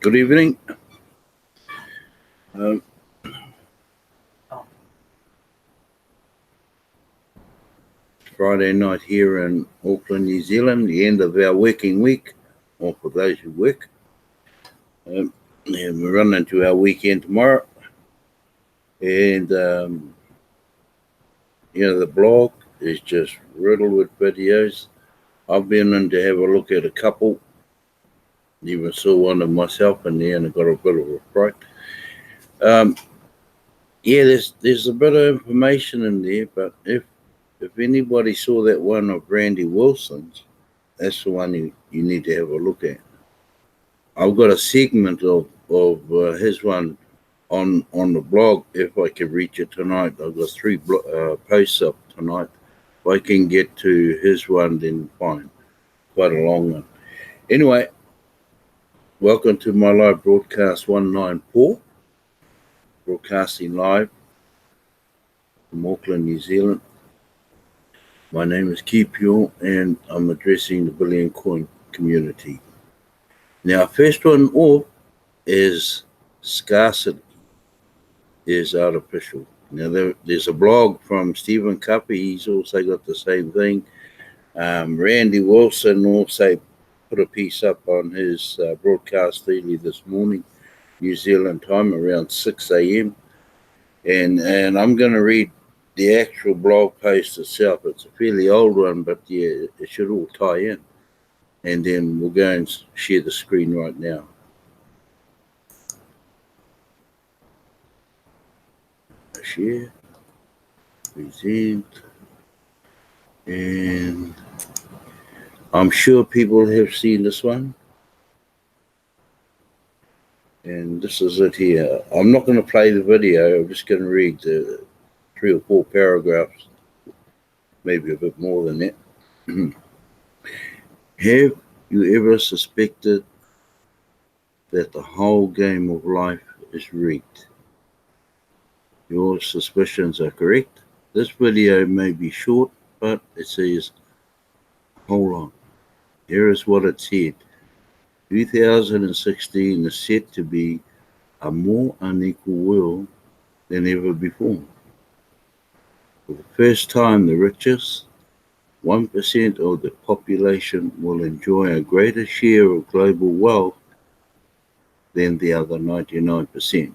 Good evening. Um, Friday night here in Auckland, New Zealand, the end of our working week, or for those who work. And we're running into our weekend tomorrow. And, the blog is just riddled with videos. I've been in to have a look at a couple. Even saw one of myself in there and I got a bit of a fright. There's a bit of information in there, but if anybody saw that one of Randy Wilson's, that's the one you need to have a look at. I've got a segment of his one on the blog. If I can reach it tonight, I've got 3 posts up tonight. If I can get to his one, then fine. Quite a long one. Anyway, welcome to my live broadcast 194. Broadcasting live from Auckland, New Zealand. My name is Kipio, and I'm addressing the Billion Coin community. Now, first one off is scarcity is artificial. Now, there's a blog from Stephen Cuppy. He's also got the same thing. Randy Wilson also put a piece up on his broadcast early this morning, New Zealand time, around 6 a.m. And I'm going to read the actual blog post itself. It's a fairly old one, but yeah, it should all tie in. And then we'll go and share the screen right now. Share, present, and I'm sure people have seen this one. And this is it here. I'm not going to play the video. I'm just going to read the 3 or 4 paragraphs, maybe a bit more than that. Have you ever suspected that the whole game of life is rigged? Your suspicions are correct. This video may be short, but it says, hold on. Here is what it said. 2016 is set to be a more unequal world than ever before. For the first time, the richest 1% of the population will enjoy a greater share of global wealth than the other 99%.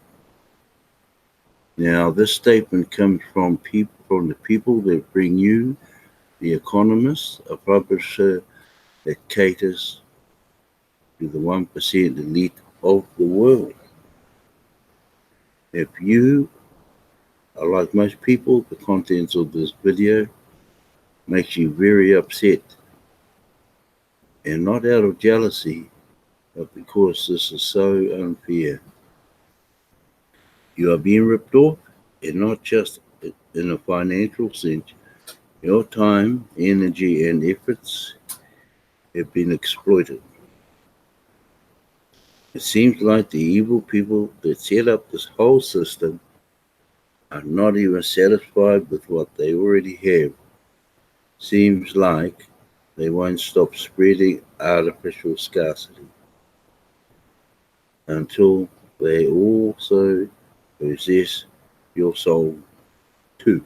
Now, this statement comes from the people that bring you The Economist, a publisher that caters to the 1% elite of the world. If you are like most people, the contents of this video makes you very upset, and not out of jealousy, but because this is so unfair. You are being ripped off, and not just in a financial sense. Your time, energy, and efforts have been exploited. It seems like the evil people that set up this whole system are not even satisfied with what they already have. Seems like they won't stop spreading artificial scarcity until they also possess your soul too.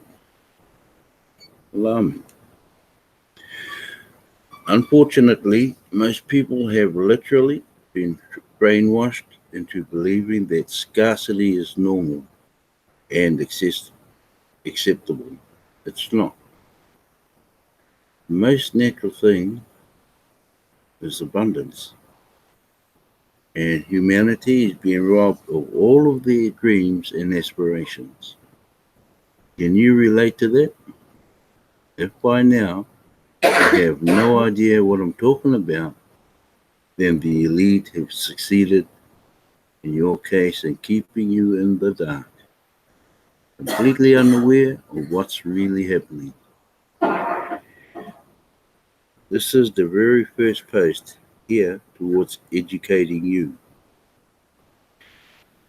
Alarming. Unfortunately, most people have literally been brainwashed into believing that scarcity is normal and acceptable. It's not. The most natural thing is abundance. And humanity is being robbed of all of their dreams and aspirations. Can you relate to that? If by now you have no idea what I'm talking about, then the elite have succeeded in your case in keeping you in the dark, completely unaware of what's really happening. This is the very first post here towards educating you.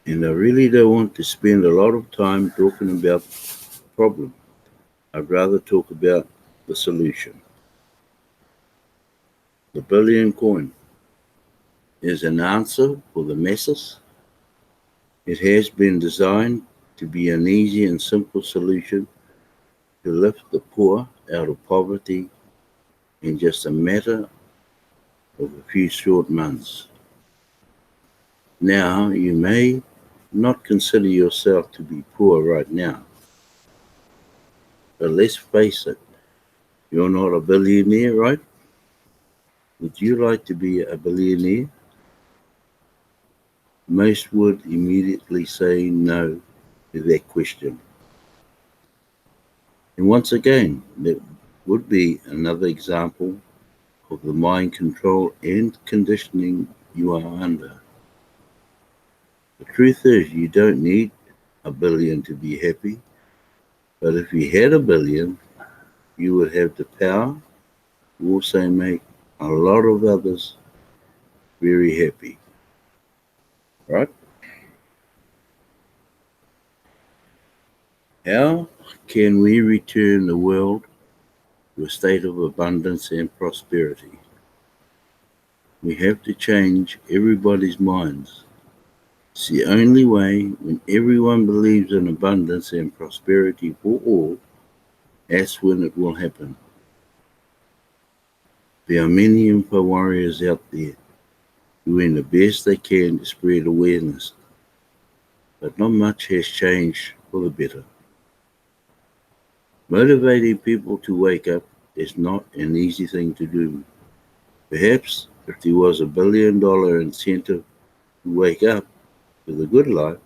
And I really don't want to spend a lot of time talking about the problem. I'd rather talk about the solution. The billion coin. is an answer for the masses. It has been designed to be an easy and simple solution to lift the poor out of poverty in just a matter of a few short months. Now, you may not consider yourself to be poor right now, but let's face it, you're not a billionaire, right? Would you like to be a billionaire? Most would immediately say no to that question. And once again, that would be another example of the mind control and conditioning you are under. The truth is, you don't need a billion to be happy, but if you had a billion, you would have the power to also make a lot of others very happy, right? How can we return the world to a state of abundance and prosperity? We have to change everybody's minds. It's the only way. When everyone believes in abundance and prosperity for all, that's when it will happen. There are many info warriors out there doing the best they can to spread awareness, but not much has changed for the better. Motivating people to wake up is not an easy thing to do. Perhaps if there was $1 billion incentive to wake up to the good life,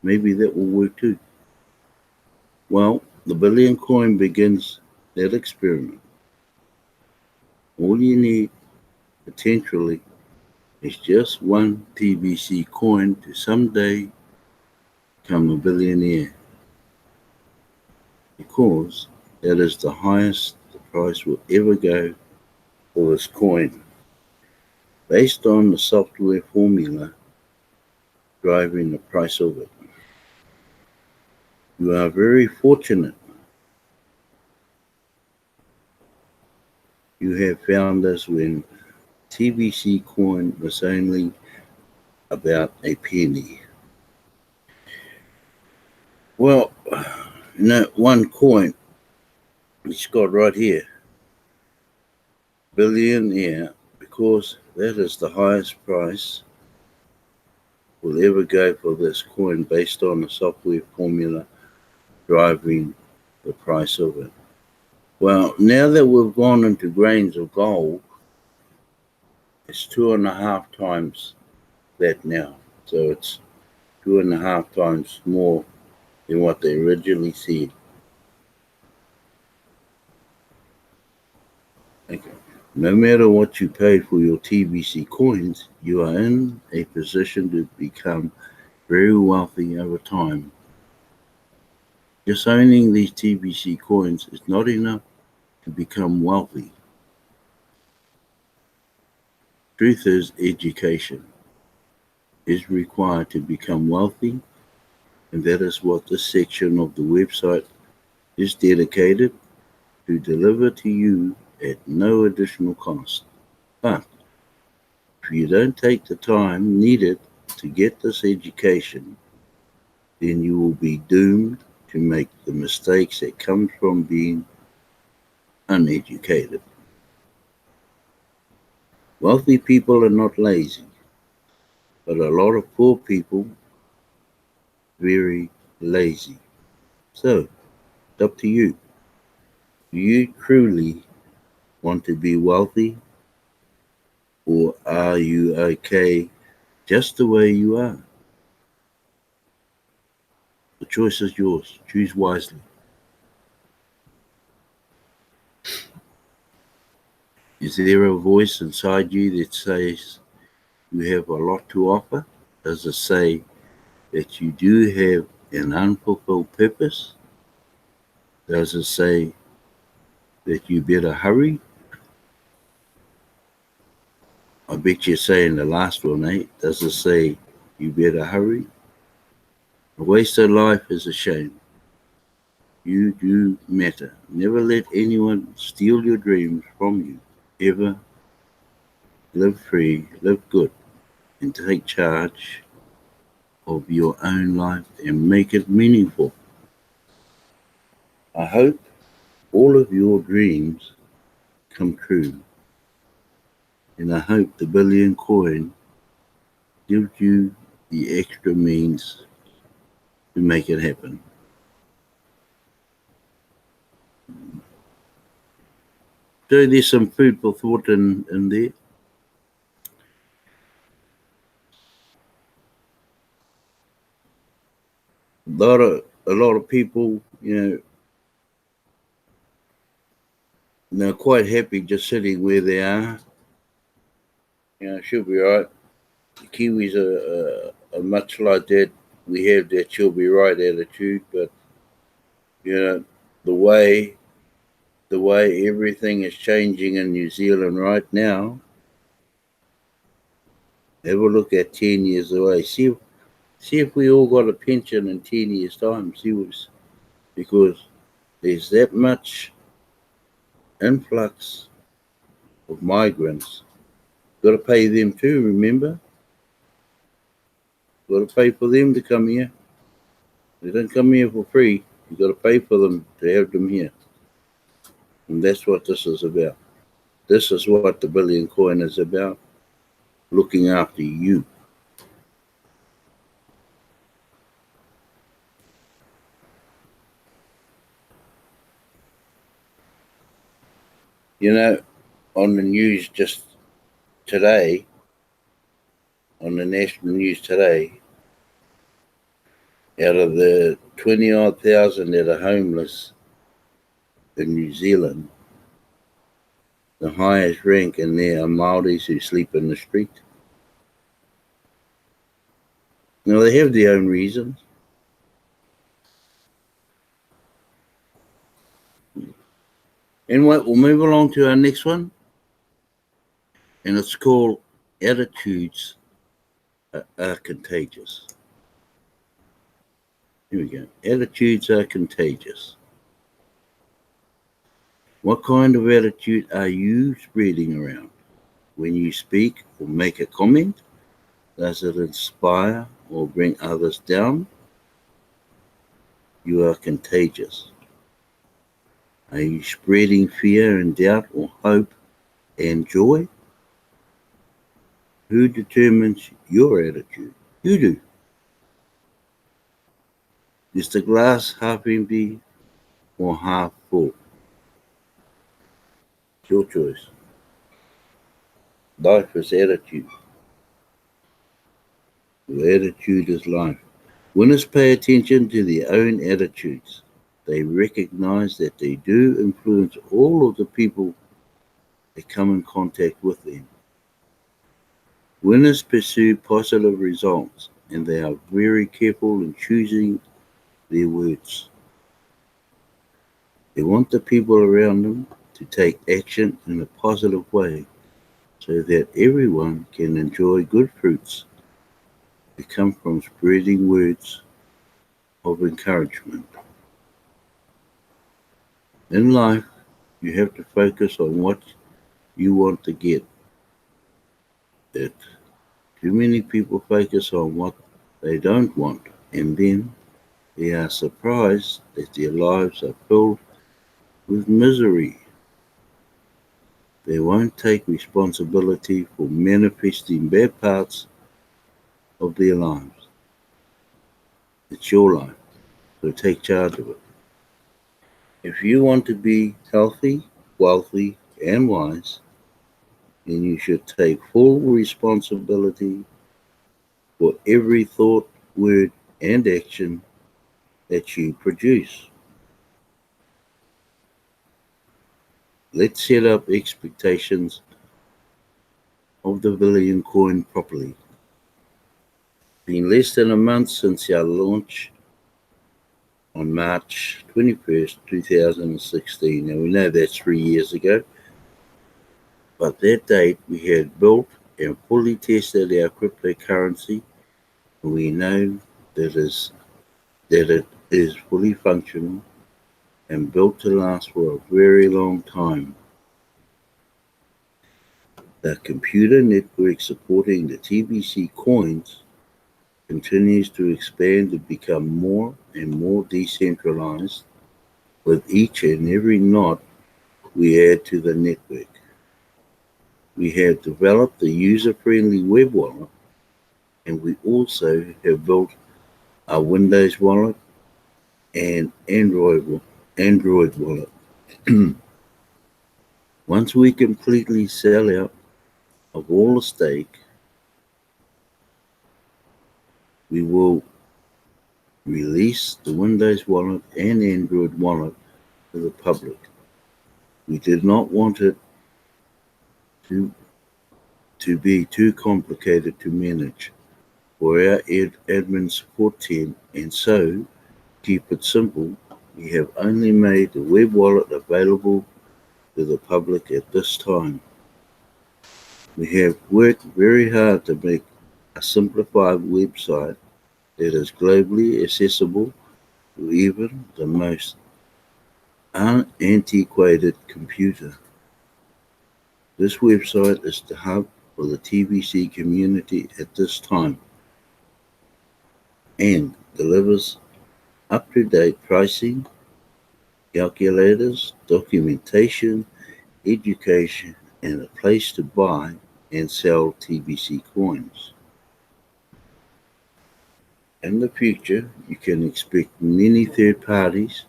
maybe that will work too. Well, the billion coin begins that experiment. All you need, potentially, is just one TBC coin to someday become a billionaire, because that is the highest the price will ever go for this coin, based on the software formula driving the price of it. You are very fortunate you have found us when TBC coin was only about a penny. Well, one coin, it's got right here, billionaire, because that is the highest price will ever go for this coin based on the software formula driving the price of it. Well, now that we've gone into grains of gold, it's 2.5 times that now. So it's 2.5 times more than what they originally said. Okay. No matter what you pay for your TBC coins, you are in a position to become very wealthy over time. Just owning these TBC coins is not enough to become wealthy. Truth is, education is required to become wealthy, and that is what this section of the website is dedicated to deliver to you at no additional cost. But if you don't take the time needed to get this education, then you will be doomed to make the mistakes that come from being uneducated. Wealthy people are not lazy, but a lot of poor people very lazy. So, it's up to you. Do you truly want to be wealthy, or are you okay just the way you are? The choice is yours. Choose wisely. Is there a voice inside you that says you have a lot to offer? Does it say that you do have an unfulfilled purpose? Does it say that you better hurry? I bet you're saying the last one, eh? Does it say you better hurry? A wasted life is a shame. You do matter. Never let anyone steal your dreams from you, ever, live free, live good, and take charge of your own life and make it meaningful. I hope all of your dreams come true, and I hope the billion coin gives you the extra means to make it happen. So there's some food for thought in there. A lot of people, they're quite happy just sitting where they are. She'll be right. The Kiwis are much like that. We have that she'll be right attitude, but you know, the way the way everything is changing in New Zealand right now, have a look at 10 years away. See if we all got a pension in 10 years' time. See what's because there's that much influx of migrants. Got to pay them too. Remember, got to pay for them to come here. They don't come here for free. You got to pay for them to have them here, and that's what this is about. This is what the billion coin is about. Looking after you. You know, on the news just today, on the national news today, out of the 20 odd thousand that are homeless in New Zealand, the highest rank in there are Māoris who sleep in the street. Now, they have their own reasons. And what, we'll move along to our next one, and it's called Attitudes are Contagious. Here we go. Attitudes are contagious. What kind of attitude are you spreading around? When you speak or make a comment, does it inspire or bring others down? You are contagious. Are you spreading fear and doubt or hope and joy? Who determines your attitude? You do. Is the glass half empty or half full? It's your choice. Life is attitude. Your attitude is life. Winners pay attention to their own attitudes. They recognize that they do influence all of the people that come in contact with them. Winners pursue positive results and they are very careful in choosing their words. They want the people around them to take action in a positive way so that everyone can enjoy good fruits that come from spreading words of encouragement. In life, you have to focus on what you want to get. It. Too many people focus on what they don't want, and then they are surprised that their lives are filled with misery. They won't take responsibility for manifesting bad parts of their lives. It's your life, so take charge of it. If you want to be healthy, wealthy, and wise, then you should take full responsibility for every thought, word, and action that you produce. Let's set up expectations of the billion coin properly. Been less than a month since our launch on March 21st, 2016. Now we know that's 3 years ago, but that date we had built and fully tested our cryptocurrency. We know that it is fully functional and built to last for a very long time. The computer network supporting the TBC coins continues to expand to become more and more decentralized with each and every knot we add to the network. We have developed a user-friendly web wallet, and we also have built a Windows wallet and Android wallet. Once we completely sell out of all the stake, we will release the Windows wallet and Android wallet to the public. We did not want it to, to be too complicated to manage for our admin support team, and so, keep it simple, we have only made the web wallet available to the public at this time. We have worked very hard to make a simplified website that is globally accessible to even the most antiquated computer. This website is the hub for the TBC community at this time and delivers up-to-date pricing, calculators, documentation, education, and a place to buy and sell TBC coins. In the future, you can expect many third parties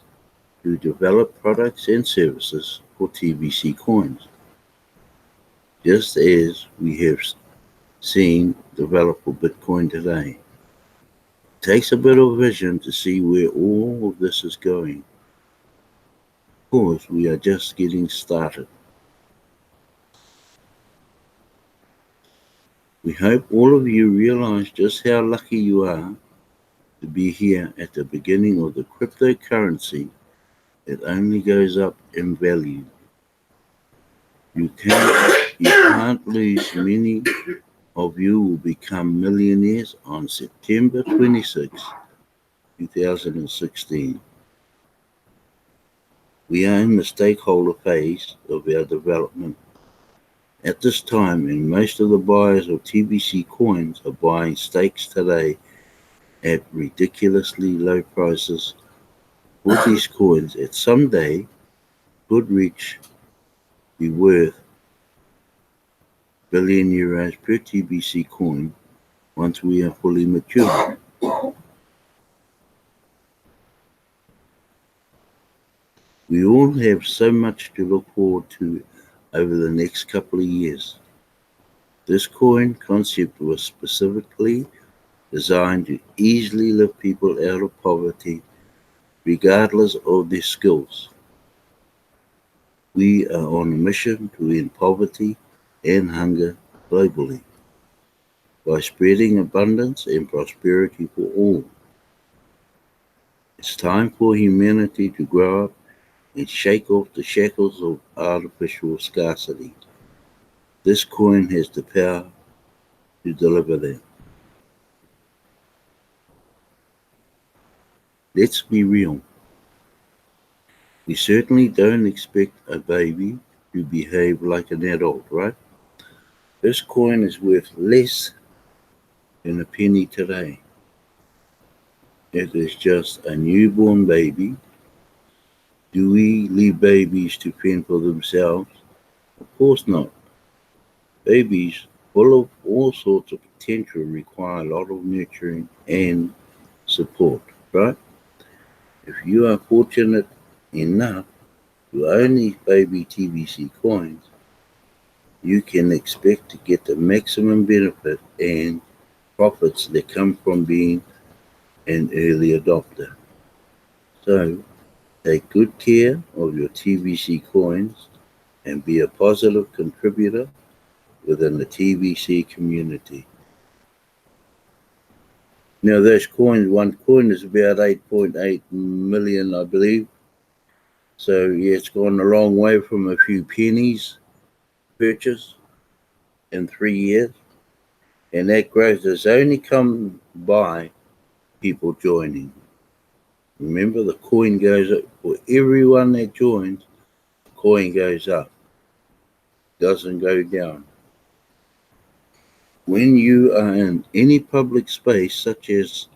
to develop products and services for TBC coins, just as we have seen develop for Bitcoin today. It takes a bit of vision to see where all of this is going. Of course, we are just getting started. We hope all of you realize just how lucky you are to be here at the beginning of the cryptocurrency that only goes up in value. You can't lose. Many of you will become millionaires on September 26, 2016. We are in the stakeholder phase of our development at this time, and most of the buyers of TBC coins are buying stakes today at ridiculously low prices for these coins that someday could be worth billion euros per TBC coin once we are fully mature. We all have so much to look forward to over the next couple of years. This coin concept was specifically designed to easily lift people out of poverty regardless of their skills. We are on a mission to end poverty and hunger globally by spreading abundance and prosperity for all. It's time for humanity to grow up and shake off the shackles of artificial scarcity. This coin has the power to deliver that. Let's be real. We certainly don't expect a baby to behave like an adult, right? This coin is worth less than a penny today. It is just a newborn baby. Do we leave babies to fend for themselves? Of course not. Babies, full of all sorts of potential, require a lot of nurturing and support, right? If you are fortunate enough to own these baby TBC coins, you can expect to get the maximum benefit and profits that come from being an early adopter. So, take good care of your TBC coins and be a positive contributor within the TBC community. Now, those coins, one coin is about 8.8 million, I believe. So, yeah, it's gone a long way from a few pennies purchased in 3 years. And that growth has only come by people joining. Remember, the coin goes up for everyone that joins, the coin goes up, doesn't go down. When you are in any public space, such as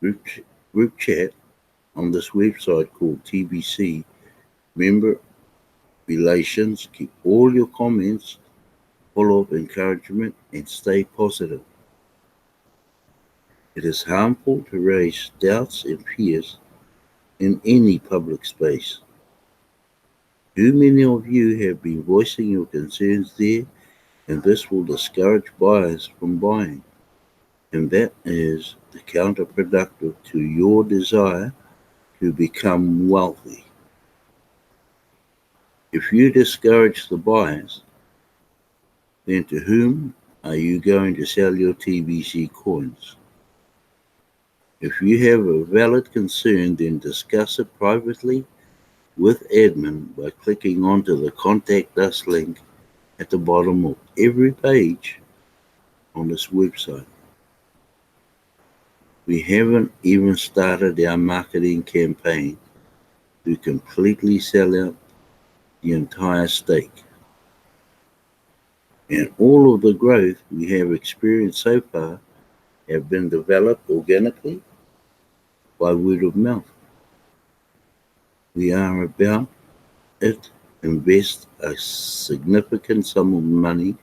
group, group chat on this website called TBC, member relations, keep all your comments full of encouragement and stay positive. It is harmful to raise doubts and fears in any public space. Too many of you have been voicing your concerns there, and this will discourage buyers from buying. And that is counterproductive to your desire to become wealthy. If you discourage the buyers, then to whom are you going to sell your TBC coins? If you have a valid concern, then discuss it privately with admin by clicking onto the Contact Us link at the bottom of every page on this website. We haven't even started our marketing campaign to completely sell out the entire stake. And all of the growth we have experienced so far have been developed organically by word of mouth. We are about it invest a significant sum of money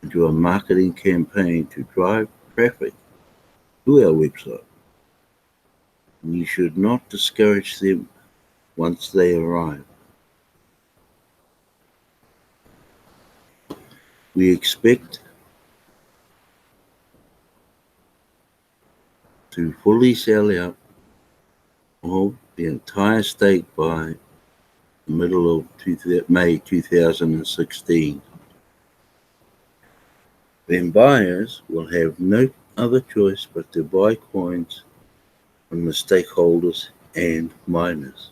into a marketing campaign to drive traffic to our website. And you should not discourage them once they arrive. We expect to fully sell out of the entire stake by the middle of May 2016. Then buyers will have no other choice but to buy coins from the stakeholders and miners.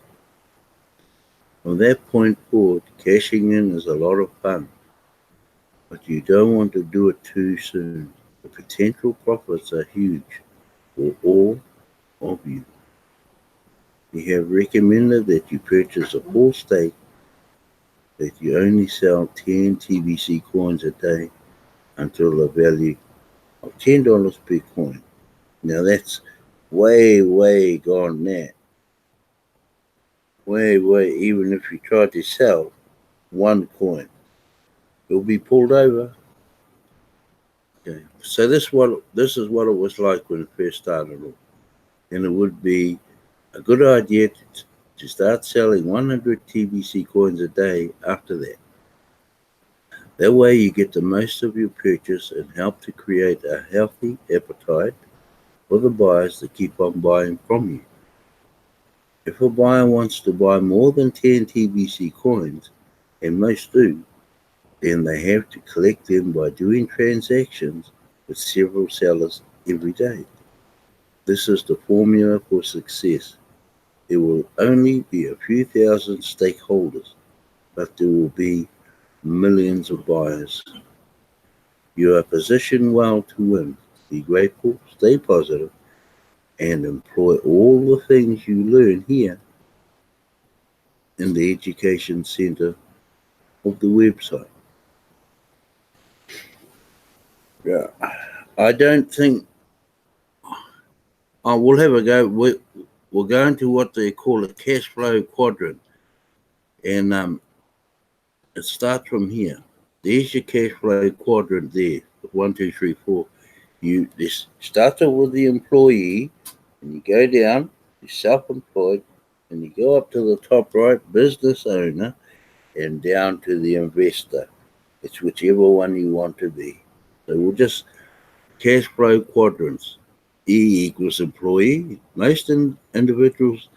From that point forward, cashing in is a lot of fun, but you don't want to do it too soon. The potential profits are huge for all of you. We have recommended that you purchase a full stake, that you only sell 10 TBC coins a day until the value of $10 per coin. Now that's way, way gone now. Way, way, even if you try to sell one coin, you'll be pulled over. Okay. So this is what it was like when it first started off. And it would be a good idea to start selling 100 TBC coins a day after that. That way you get the most of your purchase and help to create a healthy appetite for the buyers to keep on buying from you. If a buyer wants to buy more than 10 TBC coins, and most do, then they have to collect them by doing transactions with several sellers every day. This is the formula for success. There will only be a few thousand stakeholders, but there will be millions of buyers. You are positioned well to win. Be grateful, stay positive, and employ all the things you learn here in the Education Center of the website. Yeah. I don't think I will have a go. We're going to what they call a cash flow quadrant, and it starts from here. There's your cash flow quadrant there. 1, 2, 3, 4. You this starts with the employee, and you go down to self-employed, and you go up to the top right, business owner, and down to the investor. It's whichever one you want to be. So we'll just cash flow quadrants. E equals employee. Most individuals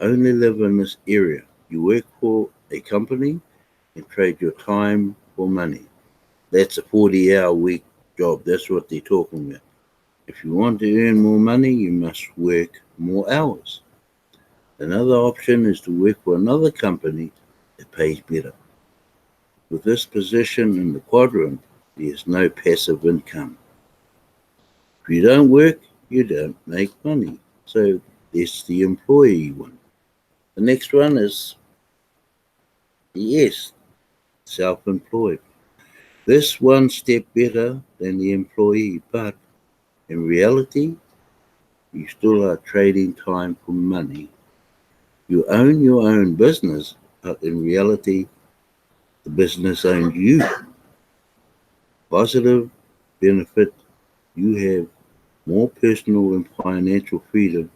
only live in this area. You work for a company and trade your time for money. That's a 40-hour week job. That's what they're talking about. If you want to earn more money, you must work more hours. Another option is to work for another company that pays better. With this position in the quadrant, there is no passive income. If you don't work, you don't make money. So that's the employee one. The next one is yes, self-employed. This one step better than the employee, but in reality, you still are trading time for money. You own your own business, but in reality, the business owns you. Positive benefit, you have more personal and financial freedom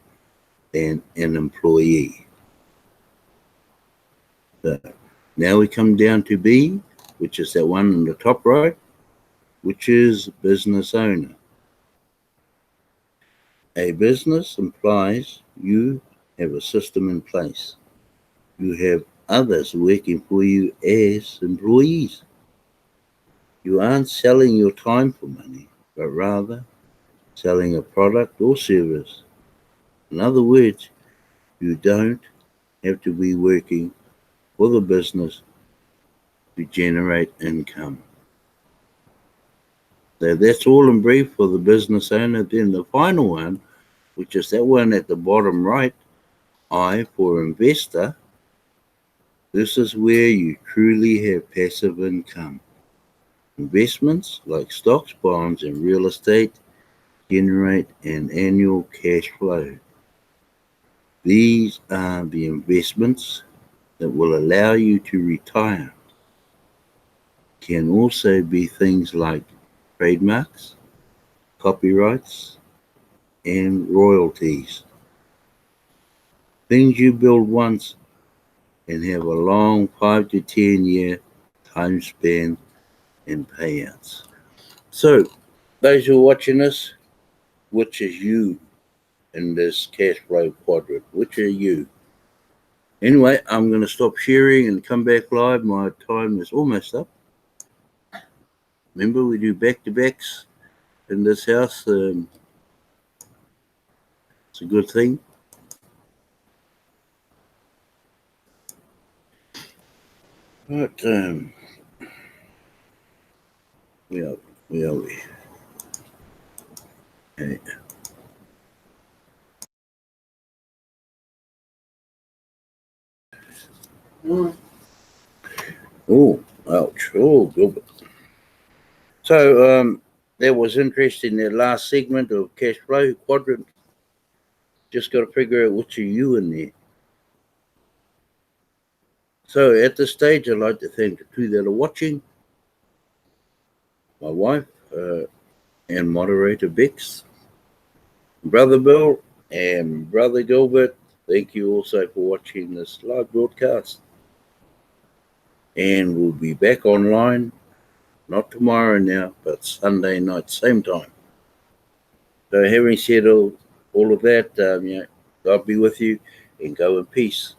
than an employee. So now we come down to B, which is that one in the top right, which is business owner. A business implies you have a system in place. You have others working for you as employees. You aren't selling your time for money, but rather selling a product or service. In other words, you don't have to be working for the business to generate income. So that's all in brief for the business owner. Then the final one, which is that one at the bottom right, I for investor. This is where you truly have passive income. Investments like stocks, bonds, and real estate generate an annual cash flow. These are the investments that will allow you to retire. Can also be things like trademarks, copyrights, and royalties. Things you build once and have a long 5 to 10 year time span and payouts. So, those who are watching this, which is you in this cash flow quadrant? Which are you? Anyway, I'm going to stop sharing and come back live. My time is almost up. Remember, we do back-to-backs in this house. It's a good thing. But where are we? Okay. Oh, ouch. Oh, good. So that was interesting. That last segment of cash flow quadrant. Just got to figure out which are you in there. So at this stage, I'd like to thank the two that are watching, my wife and moderator Bex, Brother Bill, and Brother Gilbert. Thank you also for watching this live broadcast. And we'll be back online, not tomorrow now, but Sunday night, same time. So having said all of that, God be with you and go in peace.